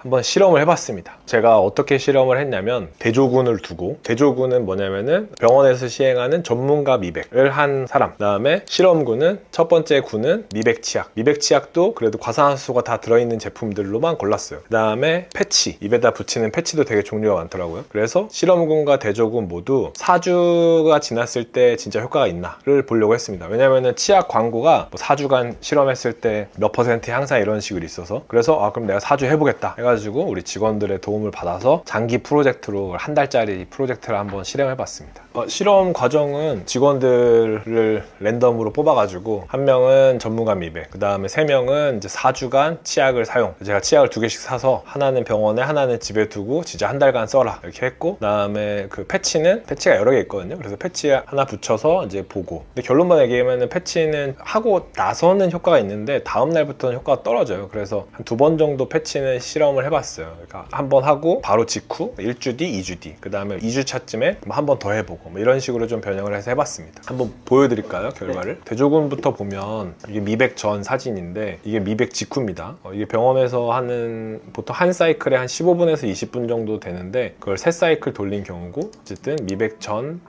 한번 실험을 해봤습니다. 제가 어떻게 실험을 했냐면 대조군을 두고, 대조군은 뭐냐면은 병원에서 시행하는 전문가 미백을 한 사람, 그 다음에 실험군은 첫 번째 군은 미백 치약, 미백 치약도 그래도 과산화수소가 다 들어있는 제품들로만 골랐어요. 그 다음에 패치, 입에다 붙이는 패치도 되게 종류가 많더라고요. 그래서 실험군과 대조군 모두 4주가 지났을 때 진짜 효과가 있나를 보려고 했습니다. 왜냐면은 치약 광고가 뭐 4주간 실험했을 때 몇 퍼센트 향상 이런 식으로 있어서, 그래서 그럼 내가 4주 해보겠다 해가지고 우리 직원들의 도움을 받아서 장기 프로젝트로 한 달짜리 프로젝트를 한번 실험해봤습니다. 실험 과정은 직원들을 랜덤으로 뽑아가지고 한 명은 전문가 미백, 그 다음에 3명은 이제 4주간 치약을 사용. 제가 치약을 2개씩 사서 하나는 병원에 하나는 집에 두고 진짜 한 달간 써라 이렇게 했고, 그 다음에 그 패치가 여러 개 있거든요. 그래서 패치 하나 붙여서 이제 보고, 근데 결론만 얘기하면 패치는 하고 나서는 효과가 있는데 다음 날부터는 효과가 떨어져요. 그래서 한 2번 정도 패치는 실험을 해봤어요. 그러니까 한 번 하고 바로 직후 1주 뒤, 2주 뒤, 그 다음에 2주차쯤에 한 번 더 해보고 뭐 이런 식으로 좀 변형을 해서 해봤습니다. 한번 보여드릴까요? 결과를. 대조군부터 보면 이게 미백 전 사진인데 이게 미백 직후입니다. 이게 병원에서 하는 보통 한 사이클에 한 15분에서 20분 정도 되는데 그걸 3사이클 돌린 경우고, 어쨌든 미백 전,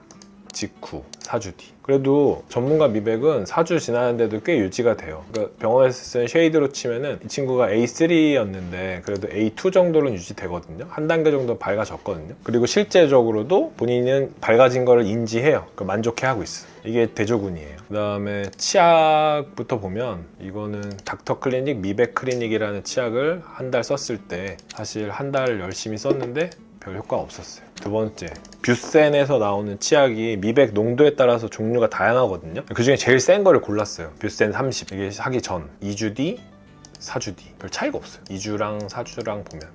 직후, 4주 뒤. 그래도 전문가 미백은 4주 지나는데도 꽤 유지가 돼요. 그러니까 병원에서 쓴 쉐이드로 치면은 이 친구가 A3였는데 그래도 A2 정도는 유지되거든요. 한 단계 정도 밝아졌거든요. 그리고 실제적으로도 본인은 밝아진 거를 인지해요. 그러니까 만족해하고 있어요. 이게 대조군이에요. 그 다음에 치약부터 보면 이거는 닥터 클리닉 미백 클리닉이라는 치약을 한 달 썼을 때 사실 한 달 열심히 썼는데 별 효과가 없었어요. 두 번째, 뷰센에서 나오는 치약이 미백 농도에 따라서 종류가 다양하거든요. 그 중에 제일 센 거를 골랐어요. 뷰센 30. 이게 하기 전 2주 뒤, 4주 뒤. 별 차이가 없어요. 2주랑 4주랑 보면.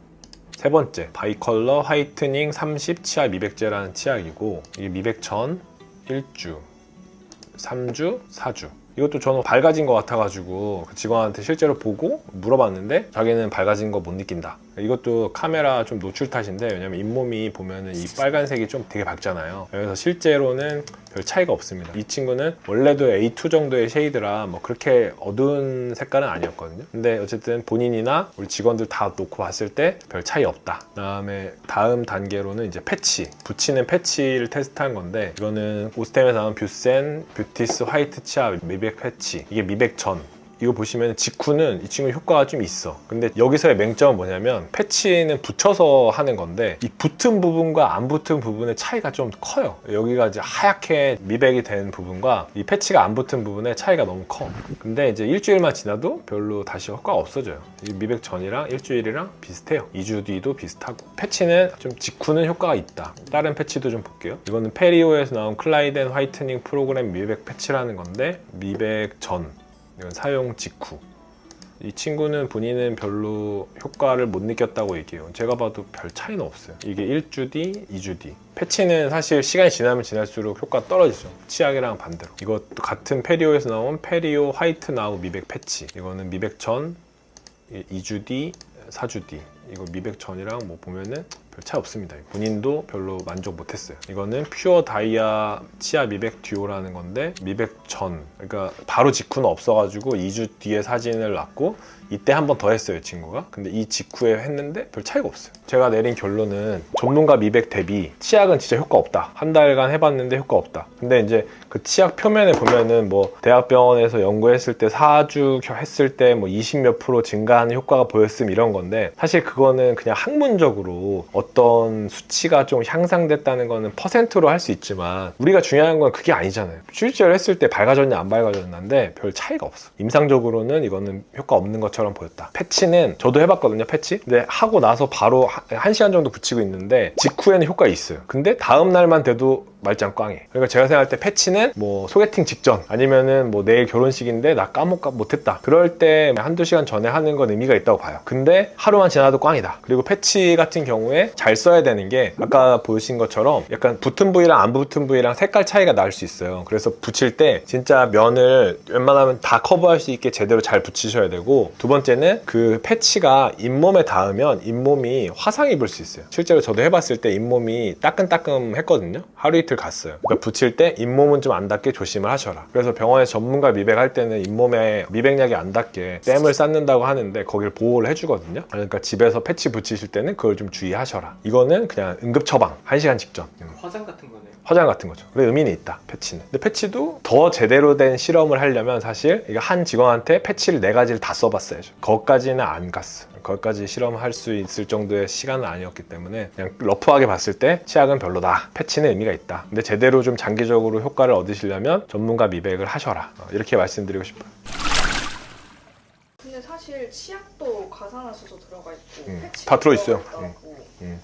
세 번째, 바이컬러 화이트닝 30 치아 미백제라는 치약이고, 이게 미백 전 1주, 3주, 4주. 이것도 저는 밝아진 것 같아가지고 그 직원한테 실제로 보고 물어봤는데 자기는 밝아진 거 못 느낀다. 이것도 카메라 좀 노출 탓인데, 왜냐면 잇몸이 보면은 이 빨간색이 좀 되게 밝잖아요. 그래서 실제로는 별 차이가 없습니다. 이 친구는 원래도 A2 정도의 쉐이드라 뭐 그렇게 어두운 색깔은 아니었거든요. 근데 어쨌든 본인이나 우리 직원들 다 놓고 봤을 때 별 차이 없다. 그다음에 다음 단계로는 이제 패치, 붙이는 패치를 테스트한 건데, 이거는 오스템에서 나온 뷰센 뷰티스 화이트 치아 미백 패치. 이게 미백 전. 이거 보시면 직후는 이 친구 효과가 좀 있어. 근데 여기서의 맹점은 뭐냐면 패치는 붙여서 하는 건데 이 붙은 부분과 안 붙은 부분의 차이가 좀 커요. 여기가 이제 하얗게 미백이 된 부분과 이 패치가 안 붙은 부분의 차이가 너무 커. 근데 이제 일주일만 지나도 별로 다시 효과가 없어져요. 이 미백 전이랑 일주일이랑 비슷해요. 2주 뒤도 비슷하고. 패치는 좀 직후는 효과가 있다. 다른 패치도 좀 볼게요. 이거는 페리오에서 나온 클라이덴 화이트닝 프로그램 미백 패치라는 건데, 미백 전, 이건 사용 직후. 이 친구는 본인은 별로 효과를 못 느꼈다고 얘기해요. 제가 봐도 별 차이는 없어요. 이게 1주 뒤, 2주 뒤. 패치는 사실 시간이 지나면 지날수록 효과가 떨어지죠. 치약이랑 반대로. 이것도 같은 페리오에서 나온 페리오 화이트 나우 미백 패치. 이거는 미백 전, 2주 뒤, 4주 뒤. 이거 미백 전이랑 뭐 보면은 별 차이 없습니다. 본인도 별로 만족 못했어요. 이거는 퓨어 다이아 치아 미백 듀오라는 건데, 미백 전, 그러니까 바로 직후는 없어가지고 2주 뒤에 사진을 놨고 이때 한 번 더 했어요, 이 친구가. 근데 이 직후에 했는데 별 차이가 없어요. 제가 내린 결론은 전문가 미백 대비 치약은 진짜 효과 없다. 한 달간 해봤는데 효과 없다. 근데 이제 그 치약 표면에 보면은 뭐 대학병원에서 연구했을 때 4주 했을 때 뭐 20몇 % 증가하는 효과가 보였음 이런 건데, 사실 그거는 그냥 학문적으로 어떤 수치가 좀 향상됐다는 거는 퍼센트로 할 수 있지만 우리가 중요한 건 그게 아니잖아요. 실제로 했을 때 밝아졌냐 안 밝아졌냐인데 별 차이가 없어. 임상적으로는 이거는 효과 없는 것처럼 보였다. 패치는 저도 해봤거든요, 패치. 근데 하고 나서 바로 1시간 정도 붙이고 있는데 직후에는 효과 있어요. 근데 다음 날만 돼도 말짱 꽝해. 그러니까 제가 생각할 때 패치는 뭐 소개팅 직전, 아니면은 뭐 내일 결혼식인데 나 못했다, 그럴 때 한두 시간 전에 하는 건 의미가 있다고 봐요. 근데 하루만 지나도 꽝이다. 그리고 패치 같은 경우에 잘 써야 되는 게 아까 보신 것처럼 약간 붙은 부위랑 안 붙은 부위랑 색깔 차이가 날 수 있어요. 그래서 붙일 때 진짜 면을 웬만하면 다 커버할 수 있게 제대로 잘 붙이셔야 되고, 두 번째는 그 패치가 잇몸에 닿으면 잇몸이 화상 입을 수 있어요. 실제로 저도 해봤을 때 잇몸이 따끔따끔했거든요. 하루 이틀 갔어요. 그러니까 붙일 때 잇몸은 좀 안 닿게 조심을 하셔라. 그래서 병원에 전문가 미백할 때는 잇몸에 미백약이 안 닿게 댐을 쌓는다고 하는데 거기를 보호를 해주거든요. 그러니까 집에서 패치 붙이실 때는 그걸 좀 주의하셔라. 이거는 그냥 응급 처방 1시간 직전. 화장 같은 거네요. 화장 같은 거죠. 그래 의미는 있다, 패치는. 근데 패치도 더 제대로 된 실험을 하려면 사실 이거 한 직원한테 패치를 4가지를 다 써봤어야죠. 거기까지는 안 갔어. 거기까지 실험할 수 있을 정도의 시간은 아니었기 때문에 그냥 러프하게 봤을 때 치약은 별로다, 패치는 의미가 있다. 근데 제대로 좀 장기적으로 효과를 얻으시려면 전문가 미백을 하셔라. 이렇게 말씀드리고 싶어요. 근데 사실 치약도 과산화수소 들어가 있고 패치도 다 들어있어요. 들어가 있다고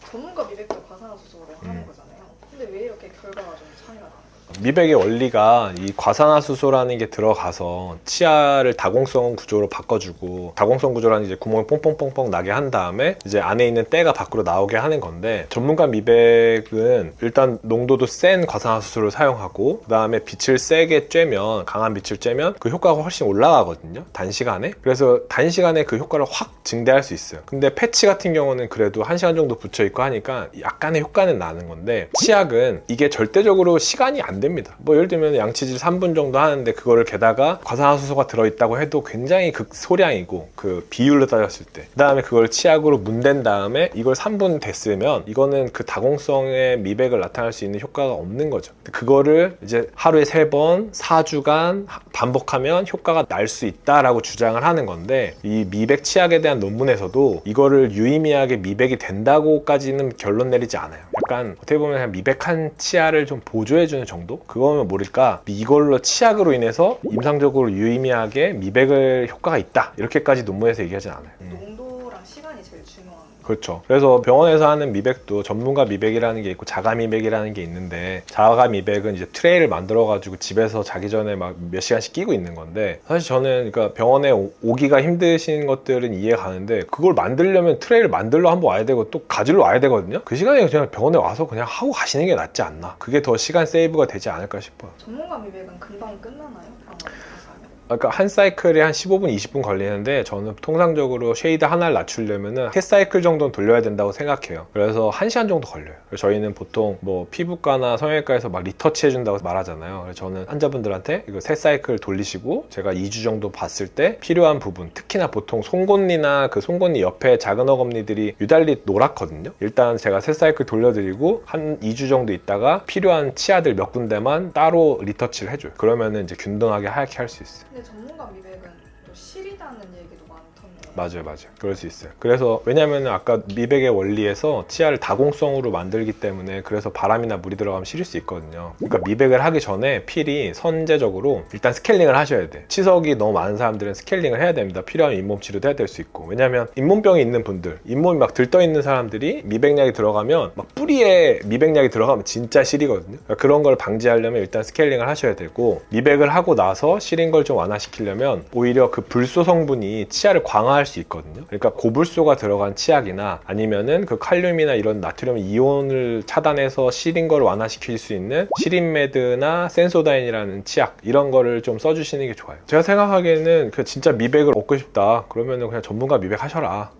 전문가 미백도 과산화수소로 하는 거잖아요. 근데 왜 이렇게 결과가 좀 차이가 나요? 미백의 원리가 이 과산화수소라는 게 들어가서 치아를 다공성 구조로 바꿔주고, 다공성 구조라는 이제 구멍이 뽕뽕뽕뽕 나게 한 다음에 이제 안에 있는 때가 밖으로 나오게 하는 건데, 전문가 미백은 일단 농도도 센 과산화수소를 사용하고 그 다음에 빛을 세게 쬐면, 강한 빛을 쬐면 그 효과가 훨씬 올라가거든요, 단시간에. 그래서 단시간에 그 효과를 확 증대할 수 있어요. 근데 패치 같은 경우는 그래도 1시간 정도 붙여있고 하니까 약간의 효과는 나는 건데, 치약은 이게 절대적으로 시간이 안 됩니다. 뭐 예를 들면 양치질 3분 정도 하는데 그거를 게다가 과산화수소가 들어있다고 해도 굉장히 극소량이고, 그 비율로 따졌을 때, 그 다음에 그걸 치약으로 문댄 다음에 이걸 3분 됐으면 이거는 그 다공성의 미백을 나타낼 수 있는 효과가 없는 거죠. 그거를 이제 하루에 3번 4주간 반복하면 효과가 날 수 있다라고 주장을 하는 건데, 이 미백 치약에 대한 논문에서도 이거를 유의미하게 미백이 된다고까지는 결론 내리지 않아요. 약간 어떻게 보면 그냥 미백한 치아를 좀 보조해주는 정도? 그거면 모를까 이걸로 치약으로 인해서 임상적으로 유의미하게 미백을 효과가 있다, 이렇게까지 논문에서 얘기하진 않아요. 농도랑 시간이 제일 중요한. 그렇죠. 그래서 병원에서 하는 미백도 전문가 미백이라는 게 있고 자가 미백이라는 게 있는데, 자가 미백은 이제 트레이를 만들어 가지고 집에서 자기 전에 막 몇 시간씩 끼고 있는 건데, 사실 저는 그러니까 병원에 오기가 힘드신 것들은 이해가 가는데, 그걸 만들려면 트레이를 만들러 한번 와야 되고 또 가지러 와야 되거든요. 그 시간에 그냥 병원에 와서 그냥 하고 가시는 게 낫지 않나. 그게 더 시간 세이브가 되지 않을까 싶어요. 전문가 미백은 금방 끝나나요? 병원에 가서 하면? 그러니까 한 사이클에 한 15분, 20분 걸리는데, 저는 통상적으로 쉐이드 하나를 낮추려면은 3사이클 정도는 돌려야 된다고 생각해요. 그래서 1시간 정도 걸려요. 그래서 저희는 보통 뭐 피부과나 성형외과에서 막 리터치 해준다고 말하잖아요. 그래서 저는 환자분들한테 이거 3사이클 돌리시고 제가 2주 정도 봤을 때 필요한 부분, 특히나 보통 송곳니나 그 송곳니 옆에 작은 어금니들이 유달리 노랗거든요. 일단 제가 3사이클 돌려드리고 한 2주 정도 있다가 필요한 치아들 몇 군데만 따로 리터치를 해줘요. 그러면은 이제 균등하게 하얗게 할 수 있어요. 근데 전문가 미백은 또 실이라는 얘기도 많던데. 맞아요. 그럴 수 있어요. 그래서 왜냐면은 아까 미백의 원리에서 치아를 다공성으로 만들기 때문에, 그래서 바람이나 물이 들어가면 시릴 수 있거든요. 그러니까 미백을 하기 전에 필히 선제적으로 일단 스케일링을 하셔야 돼. 치석이 너무 많은 사람들은 스케일링을 해야 됩니다. 필요하면 잇몸 치료도 해야 될 수 있고. 왜냐면 잇몸병이 있는 분들, 잇몸이 막 들떠 있는 사람들이 미백약이 들어가면, 막 뿌리에 미백약이 들어가면 진짜 시리거든요. 그러니까 그런 걸 방지하려면 일단 스케일링을 하셔야 되고, 미백을 하고 나서 시린 걸 좀 완화시키려면 오히려 그 불소 성분이 치아를 강화할 수 있거든요. 그러니까 고불소가 들어간 치약이나 아니면은 그 칼륨이나 이런 나트륨 이온을 차단해서 시린 걸 완화시킬 수 있는 시린메드나 센소다인이라는 치약, 이런 거를 좀 써주시는 게 좋아요. 제가 생각하기에는 그 진짜 미백을 얻고 싶다 그러면은 그냥 전문가 미백 하셔라.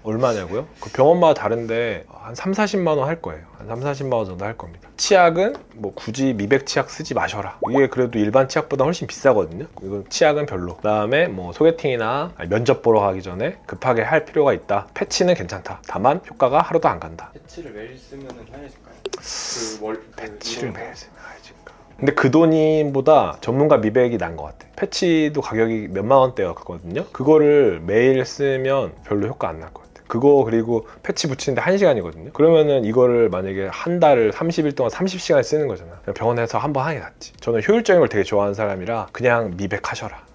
얼마냐고요? 그 병원마다 다른데 한 3-40만 원 할 거예요. 한 3-40만 원 정도 할 겁니다. 치약은 뭐 굳이 미백 치약 쓰지 마셔라. 이게 그래도 일반 치약보다 훨씬 비싸거든요. 이건 치약은 별로. 그 다음에 뭐 소개팅이나 면접 보러 가기 전에 급하게 할 필요가 있다. 패치는 괜찮다. 다만 효과가 하루도 안 간다. 패치를 매일 쓰면 하얘질까요? 패치를 매일 쓰면 하얘질까? 근데 그 돈보다 전문가 미백이 난 것 같아. 패치도 가격이 몇만 원대였거든요. 그거를 매일 쓰면 별로 효과 안 날 것 같아. 그거 그리고 패치 붙이는데 1시간이거든요. 그러면은 이거를 만약에 한 달을 30일 동안 30시간 쓰는 거잖아. 그냥 병원에서 한번 하는 게 낫지. 저는 효율적인 걸 되게 좋아하는 사람이라 그냥 미백하셔라.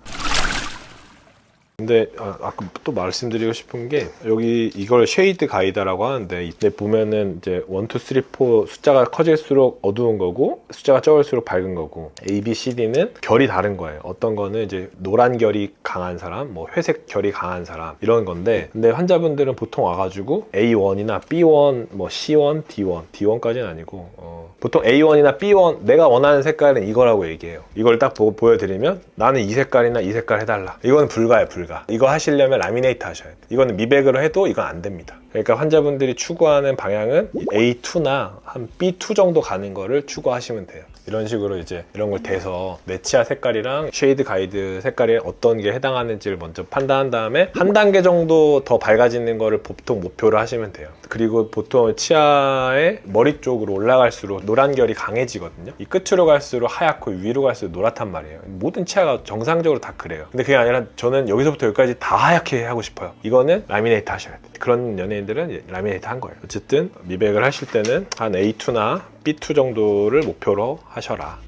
근데 아까 또 말씀드리고 싶은 게, 여기 이걸 쉐이드 가이드라고 하는데, 이때 보면은 이제 1, 2, 3, 4 숫자가 커질수록 어두운 거고 숫자가 적을수록 밝은 거고, A, B, C, D는 결이 다른 거예요. 어떤 거는 이제 노란 결이 강한 사람, 뭐 회색 결이 강한 사람, 이런 건데, 근데 환자분들은 보통 와가지고 A1이나 B1, 뭐 C1, D1까지는 아니고 보통 A1이나 B1, 내가 원하는 색깔은 이거라고 얘기해요. 이걸 딱 보고 보여드리면 나는 이 색깔이나 이 색깔 해달라. 이건 불가예요, 불가. 불가. 이거 하시려면 라미네이트 하셔야 돼요. 이거는 미백으로 해도 이건 안 됩니다. 그러니까 환자분들이 추구하는 방향은 A2나 한 B2 정도 가는 거를 추구하시면 돼요. 이런 식으로 이제 이런 걸 대서 내 치아 색깔이랑 쉐이드 가이드 색깔이 어떤 게 해당하는지를 먼저 판단한 다음에 한 단계 정도 더 밝아지는 거를 보통 목표로 하시면 돼요. 그리고 보통 치아의 머리 쪽으로 올라갈수록 노란 결이 강해지거든요. 이 끝으로 갈수록 하얗고 위로 갈수록 노랗단 말이에요. 모든 치아가 정상적으로 다 그래요. 근데 그게 아니라 저는 여기서부터 여기까지 다 하얗게 하고 싶어요. 이거는 라미네이트 하셔야 돼요. 그런 연예인들은 라미네이트 한 거예요. 어쨌든 미백을 하실 때는 한 A2나 B2 정도를 목표로 하셔라.